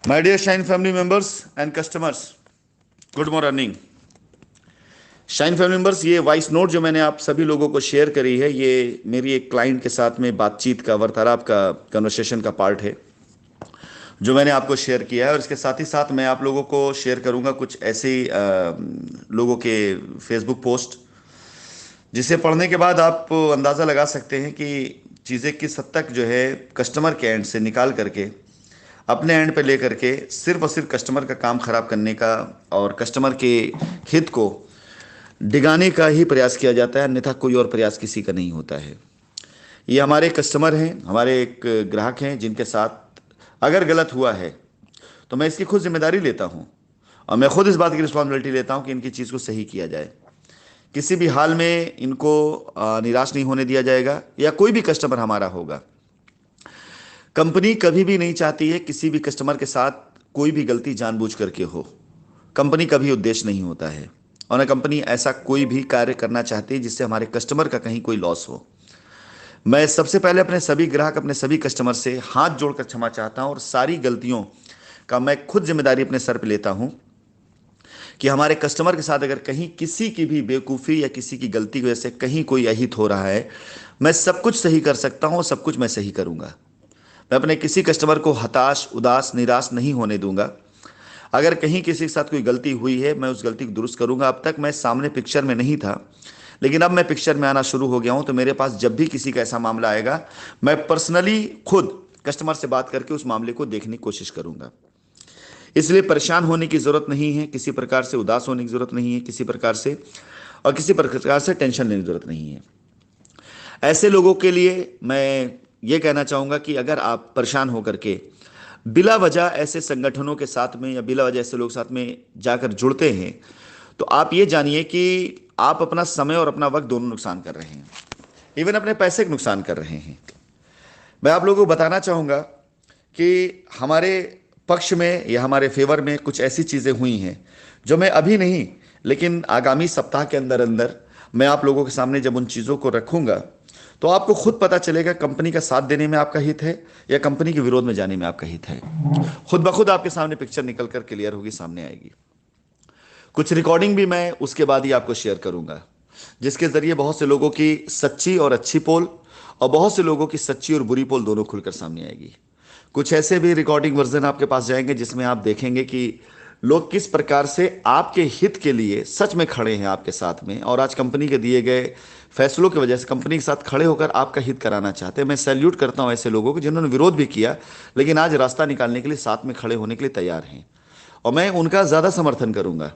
My dear Shine family members and customers, good morning. Shine family members, ये voice note जो मैंने आप सभी लोगों को शेयर करी है, ये मेरी एक क्लाइंट के साथ में बातचीत का, वार्तालाप का, कन्वर्सेशन का पार्ट है जो मैंने आपको शेयर किया है। और इसके साथ ही साथ मैं आप लोगों को शेयर करूंगा कुछ ऐसे लोगों के फेसबुक पोस्ट जिसे पढ़ने के बाद आप अंदाज़ा लगा सकते हैं कि चीज़ें किस हद तक जो है कस्टमर के एंड से निकाल करके अपने एंड पे लेकर के सिर्फ और सिर्फ कस्टमर का काम खराब करने का और कस्टमर के हित को डिगाने का ही प्रयास किया जाता है, अन्यथा कोई और प्रयास किसी का नहीं होता है। ये हमारे कस्टमर हैं, हमारे एक ग्राहक हैं जिनके साथ अगर गलत हुआ है तो मैं इसकी खुद जिम्मेदारी लेता हूँ और मैं खुद इस बात की रिस्पॉन्सिबिलिटी लेता हूँ कि इनकी चीज़ को सही किया जाए। किसी भी हाल में इनको निराश नहीं होने दिया जाएगा, या कोई भी कस्टमर हमारा होगा। कंपनी कभी भी नहीं चाहती है किसी भी कस्टमर के साथ कोई भी गलती जानबूझ करके हो। कंपनी का भी उद्देश्य नहीं होता है और न कंपनी ऐसा कोई भी कार्य करना चाहती है जिससे हमारे कस्टमर का कहीं कोई लॉस हो। मैं सबसे पहले अपने सभी ग्राहक, अपने सभी कस्टमर से हाथ जोड़कर क्षमा चाहता हूं और सारी गलतियों का मैं खुद जिम्मेदारी अपने सर पर लेता हूं कि हमारे कस्टमर के साथ अगर कहीं किसी की भी बेवकूफ़ी या किसी की गलती की वजह से कहीं कोई अहित हो रहा है, मैं सब कुछ सही कर सकता हूं और सब कुछ मैं सही करूंगा। मैं अपने किसी कस्टमर को हताश, उदास, निराश नहीं होने दूंगा। अगर कहीं किसी के साथ कोई गलती हुई है, मैं उस गलती को दुरुस्त करूंगा। अब तक मैं सामने पिक्चर में नहीं था, लेकिन अब मैं पिक्चर में आना शुरू हो गया हूं, तो मेरे पास जब भी किसी का ऐसा मामला आएगा, मैं पर्सनली खुद कस्टमर से बात करके उस मामले को देखने की कोशिश करूंगा। इसलिए परेशान होने की जरूरत नहीं है, किसी प्रकार से उदास होने की जरूरत नहीं है, किसी प्रकार से और किसी प्रकार से टेंशन लेने की जरूरत नहीं है। ऐसे लोगों के लिए मैं ये कहना चाहूंगा कि अगर आप परेशान होकर के बिला वजह ऐसे संगठनों के साथ में या बिला वजह ऐसे लोग साथ में जाकर जुड़ते हैं, तो आप ये जानिए कि आप अपना समय और अपना वक्त दोनों नुकसान कर रहे हैं, इवन अपने पैसे का नुकसान कर रहे हैं। मैं आप लोगों को बताना चाहूंगा कि हमारे पक्ष में या हमारे फेवर में कुछ ऐसी चीज़ें हुई हैं जो मैं अभी नहीं, लेकिन आगामी सप्ताह के अंदर अंदर मैं आप लोगों के सामने जब उन चीज़ों को रखूंगा तो आपको खुद पता चलेगा कंपनी का साथ देने में आपका हित है या कंपनी के विरोध में जाने में आपका हित है। खुद ब खुद आपके सामने पिक्चर निकल कर क्लियर होगी, सामने आएगी। कुछ रिकॉर्डिंग भी मैं उसके बाद ही आपको शेयर करूंगा, जिसके जरिए बहुत से लोगों की सच्ची और अच्छी पोल और बहुत से लोगों की सच्ची और बुरी पोल दोनों खुलकर सामने आएगी। कुछ ऐसे भी रिकॉर्डिंग वर्जन आपके पास जाएंगे जिसमें आप देखेंगे कि लोग किस प्रकार से आपके हित के लिए सच में खड़े हैं आपके साथ में, और आज कंपनी के दिए गए फैसलों की वजह से कंपनी के साथ खड़े होकर आपका हित कराना चाहते हैं। मैं सैल्यूट करता हूं ऐसे लोगों को जिन्होंने विरोध भी किया लेकिन आज रास्ता निकालने के लिए साथ में खड़े होने के लिए तैयार हैं, और मैं उनका ज़्यादा समर्थन करूंगा।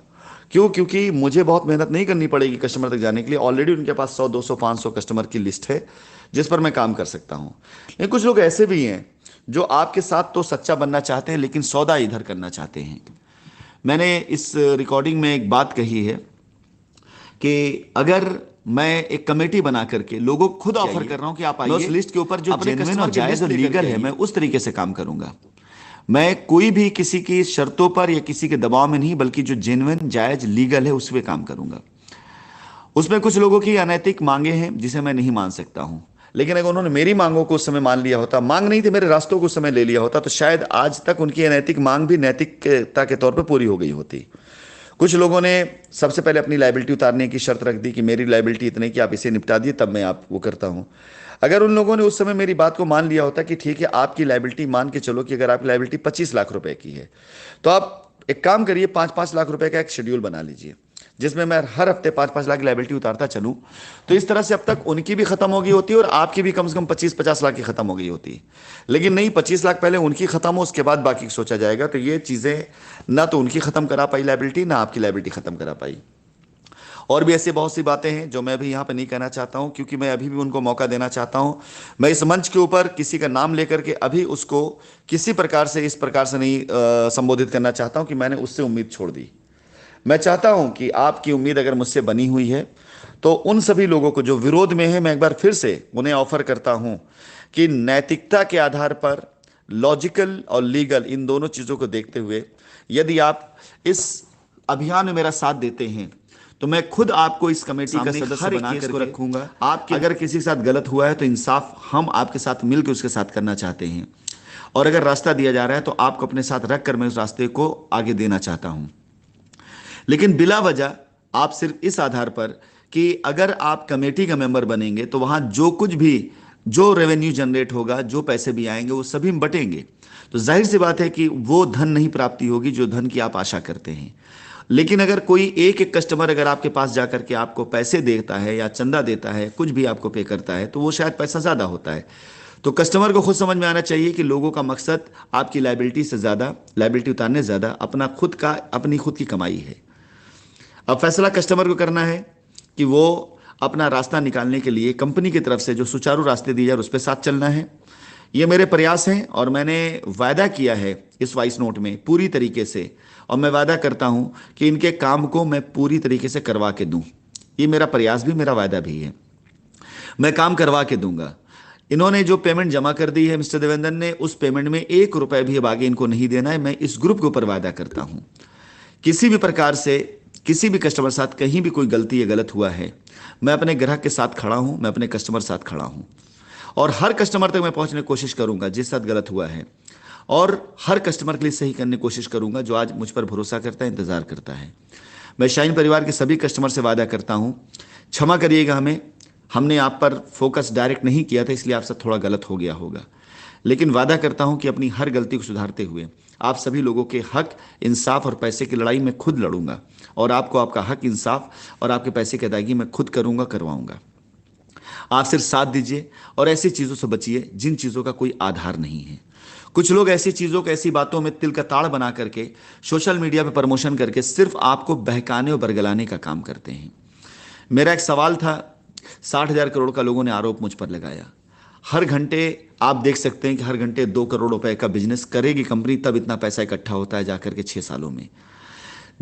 क्यों? क्योंकि मुझे बहुत मेहनत नहीं करनी पड़ेगी कस्टमर तक जाने के लिए। ऑलरेडी उनके पास 100, 200, 500 कस्टमर की लिस्ट है जिस पर मैं काम कर सकता हूं। लेकिन कुछ लोग ऐसे भी हैं जो आपके साथ तो सच्चा बनना चाहते हैं लेकिन सौदा इधर करना चाहते हैं। मैंने इस रिकॉर्डिंग में एक बात कही है कि अगर मैं एक कमेटी बना करके लोगों को खुद ऑफर कर रहा हूं कि आप आइए, उस लिस्ट के ऊपर जो जेन्युइन और जायज और लीगल है, मैं उस तरीके से काम करूंगा। मैं कोई भी किसी की शर्तों पर या किसी के दबाव में नहीं, बल्कि जो जेन्युइन, जायज, लीगल है उस पर काम करूंगा। उसमें कुछ लोगों की अनैतिक मांगे हैं जिसे मैं नहीं मान सकता हूं, लेकिन अगर उन्होंने मेरी मांगों को उस समय मान लिया होता, मांग नहीं थी, मेरे रास्तों को उस समय ले लिया होता, तो शायद आज तक उनकी अनैतिक मांग भी नैतिकता के तौर पर पूरी हो गई होती। कुछ लोगों ने सबसे पहले अपनी लायबिलिटी उतारने की शर्त रख दी कि मेरी लायबिलिटी इतने की आप इसे निपटा दिए तब मैं आप वो करता हूं। अगर उन लोगों ने उस समय मेरी बात को मान लिया होता कि ठीक है, आपकी लायबिलिटी मान के चलो कि अगर आपकी लायबिलिटी 25 लाख रुपए की है तो आप एक काम करिए, 5-5 लाख रुपए का एक शेड्यूल बना लीजिए जिसमें मैं हर हफ्ते 5-5 लाख की लायबिलिटी उतारता चलूं, तो इस तरह से अब तक उनकी भी खत्म हो गई होती और आपकी भी कम से कम 25-50 लाख की खत्म हो गई होती। लेकिन नहीं, 25 लाख पहले उनकी खत्म हो, उसके बाद बाकी सोचा जाएगा। तो ये चीजें ना तो उनकी खत्म करा पाई लायबिलिटी, ना आपकी लायबिलिटी खत्म करा पाई। और भी ऐसी बहुत सी बातें हैं जो मैं अभी यहाँ पे नहीं कहना चाहता हूँ, क्योंकि मैं अभी भी उनको मौका देना चाहता हूँ। मैं इस मंच के ऊपर किसी का नाम लेकर के अभी उसको किसी प्रकार से इस प्रकार से नहीं संबोधित करना चाहता हूँ कि मैंने उससे उम्मीद छोड़ दी। मैं चाहता हूं कि आपकी उम्मीद अगर मुझसे बनी हुई है तो उन सभी लोगों को जो विरोध में है, मैं एक बार फिर से उन्हें ऑफर करता हूं कि नैतिकता के आधार पर, लॉजिकल और लीगल, इन दोनों चीजों को देखते हुए यदि आप इस अभियान में मेरा साथ देते हैं तो मैं खुद आपको इस कमेटी का सदस्य बना करके रखूंगा। आपके अगर किसी के साथ गलत हुआ है तो इंसाफ हम आपके साथ मिलकर उसके साथ करना चाहते हैं। और अगर रास्ता दिया जा रहा है तो आपको अपने साथ रखकर मैं उस रास्ते को आगे देना चाहता हूं। लेकिन बिला वजह आप सिर्फ इस आधार पर कि अगर आप कमेटी का मेंबर बनेंगे तो वहां जो कुछ भी, जो रेवेन्यू जनरेट होगा, जो पैसे भी आएंगे वो सभी में बटेंगे, तो जाहिर सी बात है कि वो धन नहीं प्राप्ति होगी जो धन की आप आशा करते हैं। लेकिन अगर कोई एक एक कस्टमर अगर आपके पास जाकर के आपको पैसे देता है या चंदा देता है, कुछ भी आपको पे करता है, तो वो शायद पैसा ज्यादा होता है। तो कस्टमर को खुद समझ में आना चाहिए कि लोगों का मकसद आपकी लायबिलिटी से ज्यादा, लायबिलिटी उतारने से ज्यादा अपना खुद का, अपनी खुद की कमाई है। अब फैसला कस्टमर को करना है कि वो अपना रास्ता निकालने के लिए कंपनी की तरफ से जो सुचारू रास्ते दिए जाए उस पर साथ चलना है। ये मेरे प्रयास हैं और मैंने वायदा किया है इस वॉइस नोट में पूरी तरीके से, और मैं वादा करता हूं कि इनके काम को मैं पूरी तरीके से करवा के दूं। ये मेरा प्रयास भी, मेरा वायदा भी है, मैं काम करवा के दूंगा। इन्होंने जो पेमेंट जमा कर दी है मिस्टर देवेंद्र ने, उस पेमेंट में 1 रुपए भी अब आगे इनको नहीं देना है। मैं इस ग्रुप के ऊपर वायदा करता हूं किसी भी प्रकार से किसी भी कस्टमर साथ कहीं भी कोई गलती या गलत हुआ है, मैं अपने ग्राहक के साथ खड़ा हूं, मैं अपने कस्टमर साथ खड़ा हूं, और हर कस्टमर तक मैं पहुंचने की कोशिश करूंगा जिस साथ गलत हुआ है, और हर कस्टमर के लिए सही करने की कोशिश करूंगा जो आज मुझ पर भरोसा करता है, इंतजार करता है। मैं शाइन परिवार के सभी कस्टमर से वादा करता हूं, क्षमा करिएगा हमें, हमने आप पर फोकस डायरेक्ट नहीं किया था, इसलिए आपसे थोड़ा गलत हो गया होगा। लेकिन वादा करता हूं कि अपनी हर गलती को सुधारते हुए आप सभी लोगों के हक, इंसाफ और पैसे की लड़ाई मैं खुद लड़ूंगा, और आपको आपका हक, इंसाफ और आपके पैसे की अदायगी मैं खुद करूंगा, करवाऊंगा। आप सिर्फ साथ दीजिए और ऐसी चीजों से बचिए जिन चीजों का कोई आधार नहीं है। कुछ लोग ऐसी चीजों को, ऐसी बातों में तिल का ताड़ बना करके सोशल मीडिया पे प्रमोशन करके सिर्फ आपको बहकाने और बरगलाने का काम करते हैं। मेरा एक सवाल था, 60,000 करोड़ का लोगों ने आरोप मुझ पर लगाया। हर घंटे आप देख सकते हैं कि हर घंटे 2 करोड़ रुपए का बिजनेस करेगी कंपनी, तब इतना पैसा इकट्ठा होता है जाकर के 6 सालों में।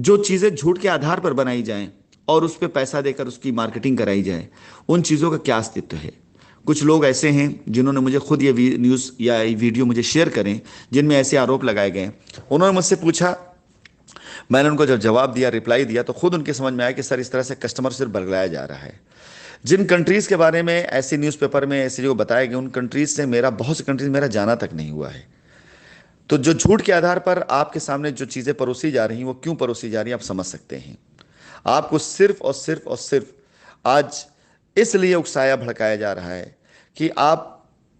जो चीजें झूठ के आधार पर बनाई जाएं और उस पर पैसा देकर उसकी मार्केटिंग कराई जाए, उन चीजों का क्या अस्तित्व है। कुछ लोग ऐसे हैं जिन्होंने मुझे खुद ये न्यूज़ या ये वीडियो मुझे शेयर करें जिनमें ऐसे आरोप लगाए गए। उन्होंने मुझसे पूछा, मैंने उनको जब जवाब दिया, रिप्लाई दिया, तो खुद उनके समझ में आया कि सर इस तरह से कस्टमर सिर्फ बरगलाया जा रहा है। जिन कंट्रीज के बारे में ऐसे न्यूज़पेपर में ऐसी जो बताए गए, उन कंट्रीज से मेरा, बहुत सी कंट्रीज मेरा जाना तक नहीं हुआ है। तो जो झूठ के आधार पर आपके सामने जो चीजें परोसी जा रही हैं, वो क्यों परोसी जा रही हैं आप समझ सकते हैं। आपको सिर्फ और सिर्फ और सिर्फ आज इसलिए उकसाया भड़काया जा रहा है कि आप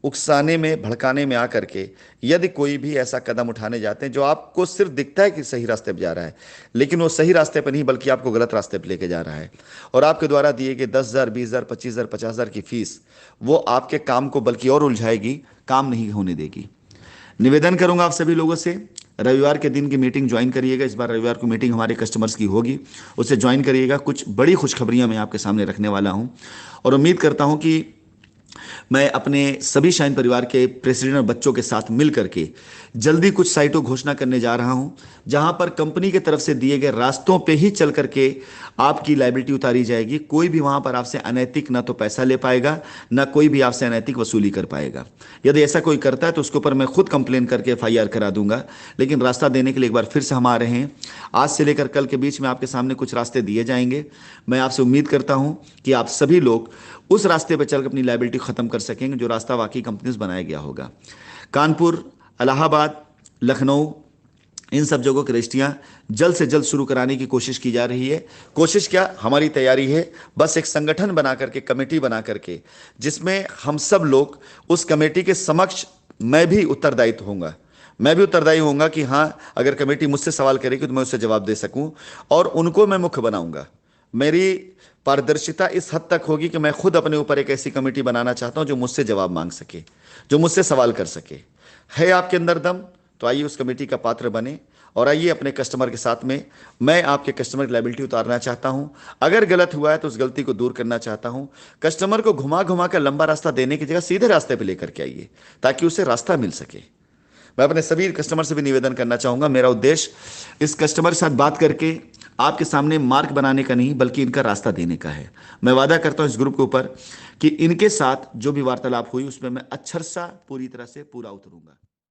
उकसाने में, भड़काने में आकर के यदि कोई भी ऐसा कदम उठाने जाते हैं जो आपको सिर्फ दिखता है कि सही रास्ते पर जा रहा है, लेकिन वो सही रास्ते पर नहीं बल्कि आपको गलत रास्ते पर लेके जा रहा है, और आपके द्वारा दिए गए 10,000, 20,000, 25,000, 50,000 की फीस वो आपके काम को बल्कि और उलझाएगी, काम नहीं होने देगी। निवेदन करूंगा आप सभी लोगों से, रविवार के दिन की मीटिंग ज्वाइन करिएगा। इस बार रविवार को मीटिंग हमारे कस्टमर्स की होगी, उसे ज्वाइन करिएगा। कुछ बड़ी खुशखबरियां मैं आपके सामने रखने वाला हूं, और उम्मीद करता हूं कि मैं अपने सभी शाइन परिवार के प्रेसिडेंट और बच्चों के साथ मिल करके जल्दी कुछ साइटों घोषणा करने जा रहा हूं जहां पर कंपनी की तरफ से दिए गए रास्तों पे ही चल करके आपकी लायबिलिटी उतारी जाएगी। कोई भी वहां पर आपसे अनैतिक ना तो पैसा ले पाएगा, ना कोई भी आपसे अनैतिक वसूली कर पाएगा। यदि ऐसा कोई करता है तो उसके ऊपर मैं खुद कंप्लेन करके FIR करा दूंगा। लेकिन रास्ता देने के लिए एक बार फिर से हम आ रहे हैं। आज से लेकर कल के बीच में आपके सामने कुछ रास्ते दिए जाएंगे। मैं आपसे उम्मीद करता हूं कि आप सभी लोग उस रास्ते पर चलकर अपनी लायबिलिटी खत्म कर सकेंगे जो रास्ता वाकई कंपनी से बनाया गया होगा। कानपुर, इलाहाबाद, लखनऊ, इन सब जगहों की रजिस्ट्रियां जल्द से जल्द शुरू कराने की कोशिश की जा रही है। कोशिश क्या, हमारी तैयारी है, बस एक संगठन बना करके, कमेटी बना करके, जिसमें हम सब लोग, उस कमेटी के समक्ष मैं भी उत्तरदायित्व होऊंगा। मैं भी उत्तरदायी होऊंगा कि हाँ, अगर कमेटी मुझसे सवाल करेगी तो मैं उससे जवाब दे सकूं, और उनको मैं मुख्य बनाऊंगा। मेरी पारदर्शिता इस हद तक होगी कि मैं खुद अपने ऊपर एक ऐसी कमेटी बनाना चाहता हूं जो मुझसे जवाब मांग सके, जो मुझसे सवाल कर सके। है आपके अंदर दम तो आइए उस कमेटी का पात्र बने, और आइए अपने कस्टमर के साथ में, मैं आपके कस्टमर की लायबिलिटी उतारना चाहता हूं। अगर गलत हुआ है तो उस गलती को दूर करना चाहता हूं। कस्टमर को घुमा घुमा कर लंबा रास्ता देने की जगह सीधे रास्ते पर लेकर के आइए ताकि उसे रास्ता मिल सके। मैं अपने सभी कस्टमर से भी निवेदन करना चाहूंगा, मेरा उद्देश्य इस कस्टमर के साथ बात करके आपके सामने मार्क बनाने का नहीं बल्कि इनका रास्ता देने का है। मैं वादा करता हूं इस ग्रुप के ऊपर कि इनके साथ जो भी वार्तालाप हुई उसमें मैं अक्षरशः पूरी तरह से पूरा उतरूंगा।